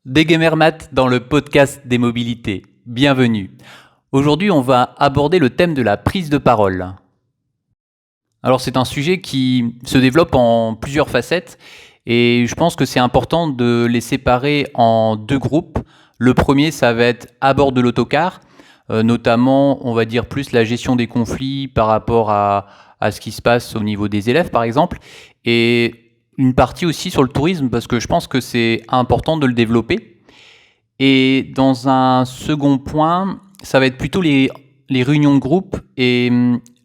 Des gamers mat dans le podcast des mobilités. Bienvenue. Aujourd'hui, on va aborder le thème de la prise de parole. Alors, c'est un sujet qui se développe en plusieurs facettes et je pense que c'est important de les séparer en deux groupes. Le premier, ça va être à bord de l'autocar, notamment, on va dire plus la gestion des conflits par rapport à ce qui se passe au niveau des élèves, par exemple, et une partie aussi sur le tourisme parce que je pense que c'est important de le développer. Et dans un second point, ça va être plutôt les réunions de groupe. Et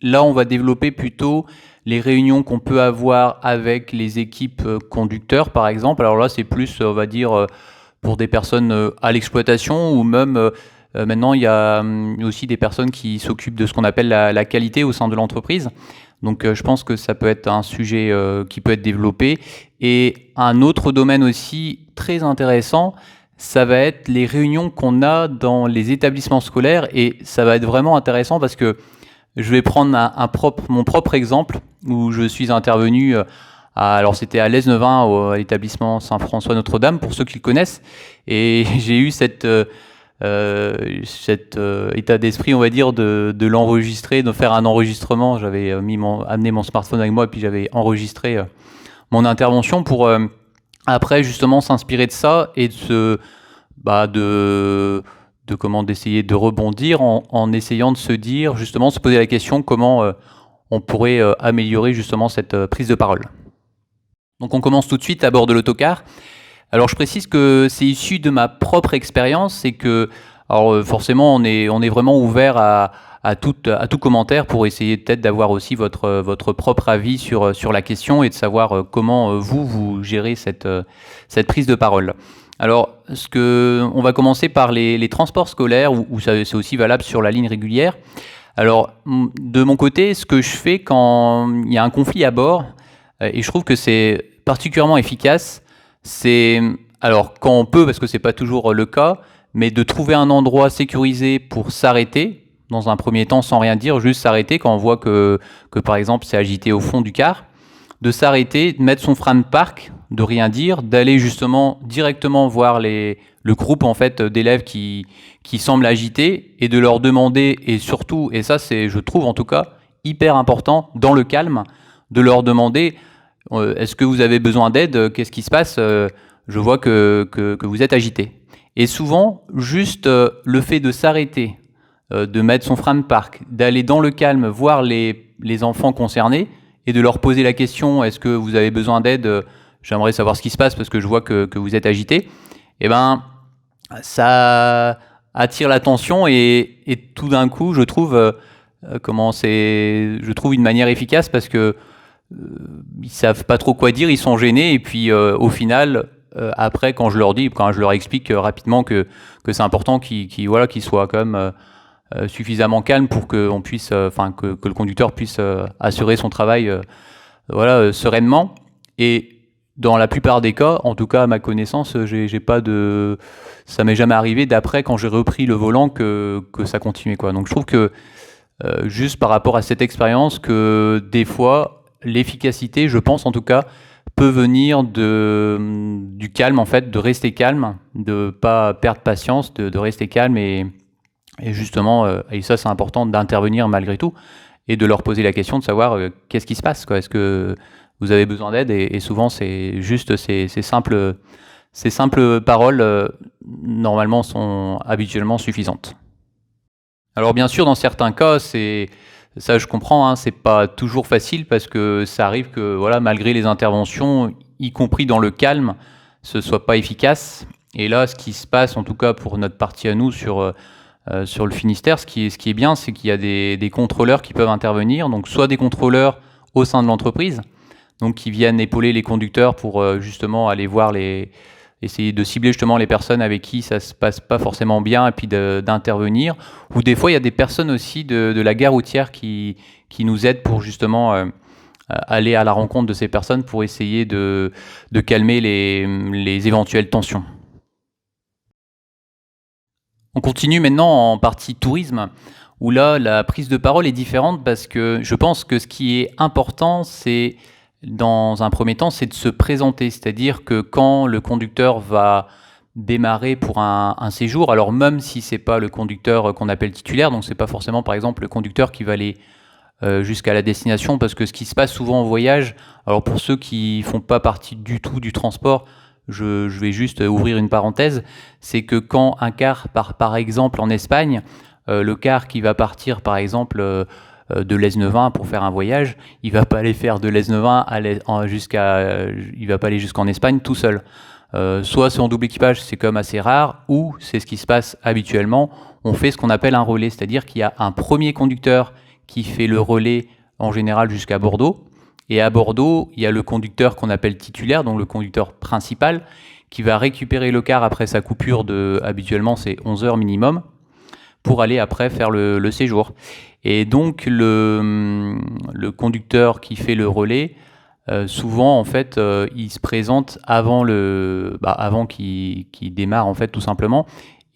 là, on va développer plutôt les réunions qu'on peut avoir avec les équipes conducteurs, par exemple. Alors là, c'est plus, on va dire, pour des personnes à l'exploitation ou même maintenant, il y a aussi des personnes qui s'occupent de ce qu'on appelle la qualité au sein de l'entreprise. Donc je pense que ça peut être un sujet qui peut être développé. Et un autre domaine aussi très intéressant, ça va être les réunions qu'on a dans les établissements scolaires et ça va être vraiment intéressant parce que je vais prendre mon propre exemple où je suis intervenu alors c'était à l'Aisne-Vin, à l'établissement Saint-François-Notre-Dame pour ceux qui le connaissent, et j'ai eu cet état d'esprit, on va dire, de l'enregistrer, de faire un enregistrement. J'avais amené mon smartphone avec moi et puis j'avais enregistré mon intervention pour après justement s'inspirer de ça et d'essayer de rebondir en essayant de se dire, justement, se poser la question comment on pourrait améliorer justement cette prise de parole. Donc on commence tout de suite à bord de l'autocar. Alors je précise que c'est issu de ma propre expérience et que alors forcément on est vraiment ouvert à tout commentaire pour essayer peut-être d'avoir aussi votre propre avis sur la question et de savoir comment vous gérez cette prise de parole. Alors on va commencer par les transports scolaires où c'est aussi valable sur la ligne régulière. Alors de mon côté, ce que je fais quand il y a un conflit à bord, et je trouve que c'est particulièrement efficace, c'est, alors quand on peut, parce que c'est pas toujours le cas, mais de trouver un endroit sécurisé pour s'arrêter, dans un premier temps sans rien dire, juste s'arrêter quand on voit que par exemple c'est agité au fond du car, de s'arrêter, de mettre son frein de parc, de rien dire, d'aller justement directement voir le groupe en fait d'élèves qui semblent agités et de leur demander, et surtout, et ça c'est, je trouve en tout cas, hyper important, dans le calme, de leur demander est-ce que vous avez besoin d'aide? Qu'est-ce qui se passe? Je vois que vous êtes agité. Et souvent, juste le fait de s'arrêter, de mettre son frein de parc, d'aller dans le calme voir les enfants concernés et de leur poser la question est-ce que vous avez besoin d'aide? J'aimerais savoir ce qui se passe parce que je vois que vous êtes agité. Eh ben, ça attire l'attention et tout d'un coup, je trouve une manière efficace parce que ils savent pas trop quoi dire, ils sont gênés et puis au final après quand je leur explique rapidement que c'est important qu'ils soient quand même suffisamment calmes pour que on puisse que le conducteur puisse assurer son travail sereinement. Et dans la plupart des cas, en tout cas à ma connaissance, j'ai pas de ça m'est jamais arrivé d'après quand j'ai repris le volant que ça continuait quoi. Donc je trouve que juste par rapport à cette expérience que des fois l'efficacité, je pense en tout cas, peut venir du calme en fait, de rester calme, de pas perdre patience, de rester calme et justement, et ça c'est important d'intervenir malgré tout et de leur poser la question de savoir qu'est-ce qui se passe, quoi. Est-ce que vous avez besoin d'aide et souvent c'est juste ces simples paroles normalement sont habituellement suffisantes. Alors bien sûr, dans certains cas, ça je comprends, hein, c'est pas toujours facile parce que ça arrive que voilà, malgré les interventions, y compris dans le calme, ce soit pas efficace. Et là, ce qui se passe, en tout cas pour notre partie à nous sur le Finistère, ce qui est bien, c'est qu'il y a des contrôleurs qui peuvent intervenir. Donc soit des contrôleurs au sein de l'entreprise, donc qui viennent épauler les conducteurs pour justement aller voir essayer de cibler justement les personnes avec qui ça se passe pas forcément bien et puis d'intervenir. Ou des fois, il y a des personnes aussi de la gare routière qui nous aident pour justement aller à la rencontre de ces personnes pour essayer de calmer les éventuelles tensions. On continue maintenant en partie tourisme, où là, la prise de parole est différente parce que je pense que ce qui est important, c'est dans un premier temps, c'est de se présenter. C'est-à-dire que quand le conducteur va démarrer pour un séjour. Alors même si c'est pas le conducteur qu'on appelle titulaire, donc c'est pas forcément par exemple le conducteur qui va aller jusqu'à la destination, parce que ce qui se passe souvent en voyage, alors pour ceux qui font pas partie du tout du transport, je vais juste ouvrir une parenthèse, c'est que quand un car part par exemple en Espagne, le car qui va partir par exemple de l'Esnevin pour faire un voyage, il va pas aller faire de l'Esnevin il va pas aller jusqu'en Espagne tout seul. Soit c'est en double équipage, c'est quand même assez rare, ou c'est ce qui se passe habituellement, on fait ce qu'on appelle un relais, c'est-à-dire qu'il y a un premier conducteur qui fait le relais en général jusqu'à Bordeaux. Et à Bordeaux, il y a le conducteur qu'on appelle titulaire, donc le conducteur principal, qui va récupérer le car après sa coupure de, habituellement c'est 11 heures minimum, pour aller après faire le séjour. Et donc le conducteur qui fait le relais, souvent en fait, il se présente avant qu'il démarre en fait tout simplement.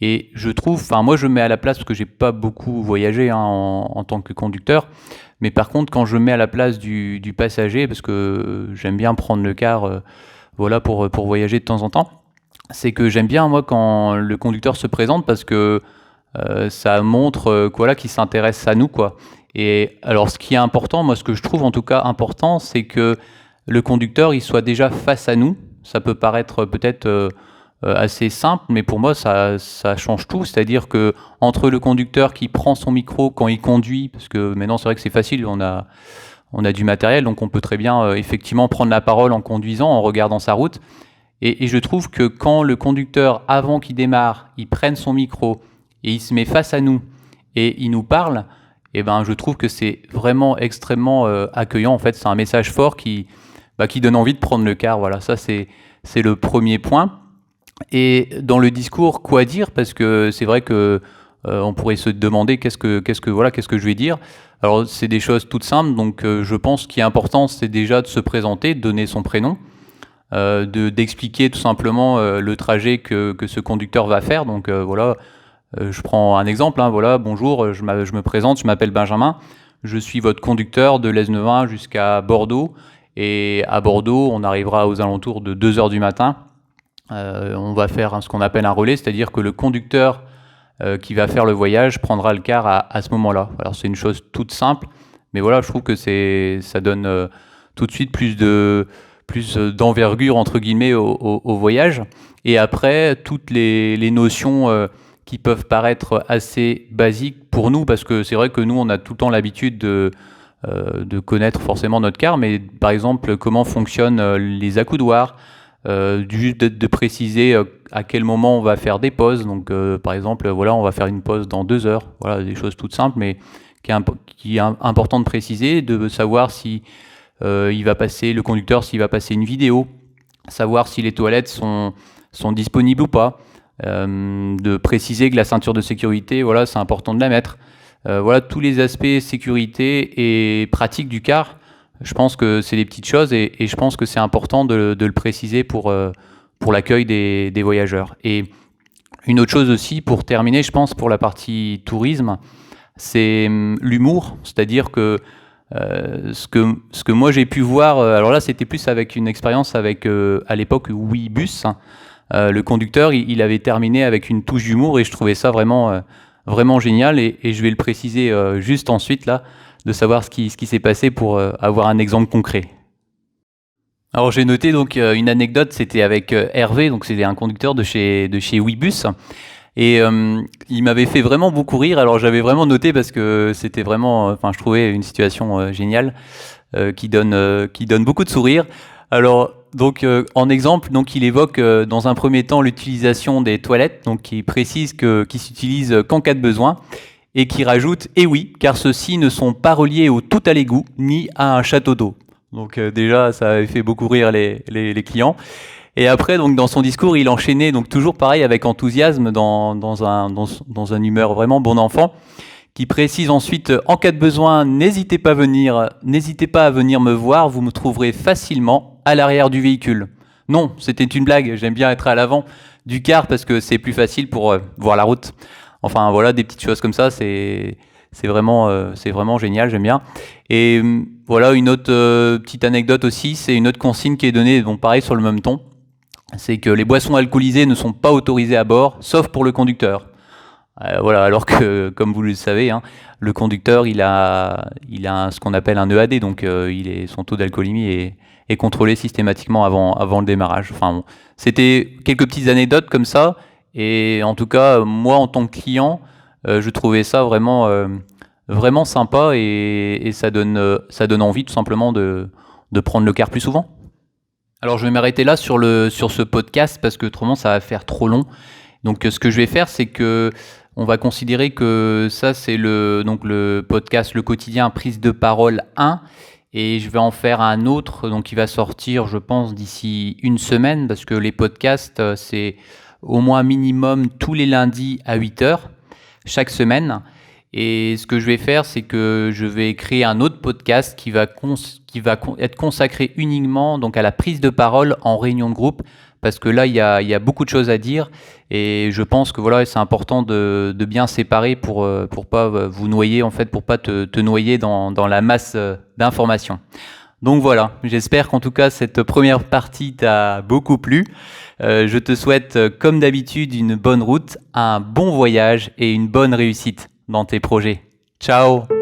Et je trouve, enfin moi je me mets à la place parce que j'ai pas beaucoup voyagé en tant que conducteur, mais par contre quand je me mets à la place du passager, parce que j'aime bien prendre le car, voilà pour voyager de temps en temps, c'est que j'aime bien moi quand le conducteur se présente parce que ça montre voilà, qu'il s'intéresse à nous quoi. Et alors ce qui est important, moi ce que je trouve en tout cas important, c'est que le conducteur il soit déjà face à nous. Ça peut paraître peut-être assez simple, mais pour moi ça change tout. C'est-à-dire que entre le conducteur qui prend son micro quand il conduit, parce que maintenant c'est vrai que c'est facile, on a du matériel, donc on peut très bien effectivement prendre la parole en conduisant, en regardant sa route. Et je trouve que quand le conducteur, avant qu'il démarre, il prenne son micro et il se met face à nous et il nous parle, et ben je trouve que c'est vraiment extrêmement accueillant. En fait, c'est un message fort qui donne envie de prendre le car. Voilà, ça c'est le premier point. Et dans le discours, quoi dire? Parce que c'est vrai que on pourrait se demander qu'est-ce que je vais dire. Alors c'est des choses toutes simples. Donc je pense qu'il est important, c'est déjà de se présenter, de donner son prénom, d'expliquer tout simplement le trajet que ce conducteur va faire. Donc voilà, je prends un exemple. Hein, voilà, bonjour, je me présente, je m'appelle Benjamin. Je suis votre conducteur de l'Esnevin jusqu'à Bordeaux. Et à Bordeaux, on arrivera aux alentours de 2 heures du matin. On va faire ce qu'on appelle un relais, c'est-à-dire que le conducteur qui va faire le voyage prendra le car à ce moment-là. Alors c'est une chose toute simple, mais voilà, je trouve que ça donne tout de suite plus d'envergure entre guillemets au voyage. Et après, toutes les notions qui peuvent paraître assez basiques pour nous, parce que c'est vrai que nous, on a tout le temps l'habitude de connaître forcément notre car, mais par exemple, comment fonctionnent les accoudoirs, juste de préciser à quel moment on va faire des pauses. Donc par exemple, voilà, on va faire une pause dans 2 heures. Voilà, des choses toutes simples, mais qui est important de préciser, de savoir si le conducteur s'il va passer une vidéo, savoir si les toilettes sont disponibles ou pas, de préciser que la ceinture de sécurité, voilà, c'est important de la mettre. Voilà, tous les aspects sécurité et pratique du car. Je pense que c'est des petites choses et je pense que c'est important de le préciser pour l'accueil des voyageurs. Et une autre chose aussi, pour terminer, je pense, pour la partie tourisme, c'est l'humour. C'est-à-dire que ce que moi j'ai pu voir, alors là c'était plus avec une expérience avec à l'époque Ouibus, hein. Le conducteur il avait terminé avec une touche d'humour et je trouvais ça vraiment génial et je vais le préciser juste ensuite là, de savoir ce qui s'est passé pour avoir un exemple concret. Alors j'ai noté donc une anecdote, c'était avec Hervé, donc c'était un conducteur de chez Ouibus. Et il m'avait fait vraiment beaucoup rire. Alors j'avais vraiment noté parce que c'était vraiment, je trouvais une situation géniale qui donne beaucoup de sourire. Alors donc en exemple, donc il évoque dans un premier temps l'utilisation des toilettes, donc qui précise qu'ils s'utilisent qu'en cas de besoin et qui rajoute "et oui, car ceux-ci ne sont pas reliés au tout à l'égout ni à un château d'eau". Donc déjà ça avait fait beaucoup rire les clients. Et après, donc dans son discours, il enchaînait donc toujours pareil avec enthousiasme dans un humeur vraiment bon enfant, qui précise ensuite en cas de besoin, n'hésitez pas à venir me voir, vous me trouverez facilement à l'arrière du véhicule. Non, c'était une blague. J'aime bien être à l'avant du car parce que c'est plus facile pour voir la route. Enfin voilà, des petites choses comme ça, c'est vraiment génial, j'aime bien. Et voilà une autre petite anecdote aussi, c'est une autre consigne qui est donnée, donc pareil sur le même ton. c'est que les boissons alcoolisées ne sont pas autorisées à bord, sauf pour le conducteur. Voilà, alors que, comme vous le savez, hein, le conducteur, ce qu'on appelle un EAD, donc son taux d'alcoolémie est contrôlé systématiquement avant le démarrage. Enfin, bon, c'était quelques petites anecdotes comme ça, et en tout cas, moi, en tant que client, je trouvais ça vraiment sympa, et ça donne envie tout simplement de prendre le car plus souvent. Alors, je vais m'arrêter là sur ce podcast parce que autrement, ça va faire trop long. Donc ce que je vais faire, c'est que on va considérer que ça c'est le podcast Le Quotidien Prise de Parole 1, et je vais en faire un autre donc qui va sortir je pense d'ici une semaine, parce que les podcasts c'est au moins minimum tous les lundis à 8h chaque semaine. Et ce que je vais faire, c'est que je vais créer un autre podcast qui va être consacré uniquement donc à la prise de parole en réunion de groupe, parce que là il y a beaucoup de choses à dire, et je pense que voilà, c'est important de bien séparer pour pas vous noyer, en fait, pour pas te noyer dans la masse d'informations. Donc voilà, j'espère qu'en tout cas cette première partie t'a beaucoup plu. Je te souhaite comme d'habitude une bonne route, un bon voyage et une bonne réussite dans tes projets. Ciao!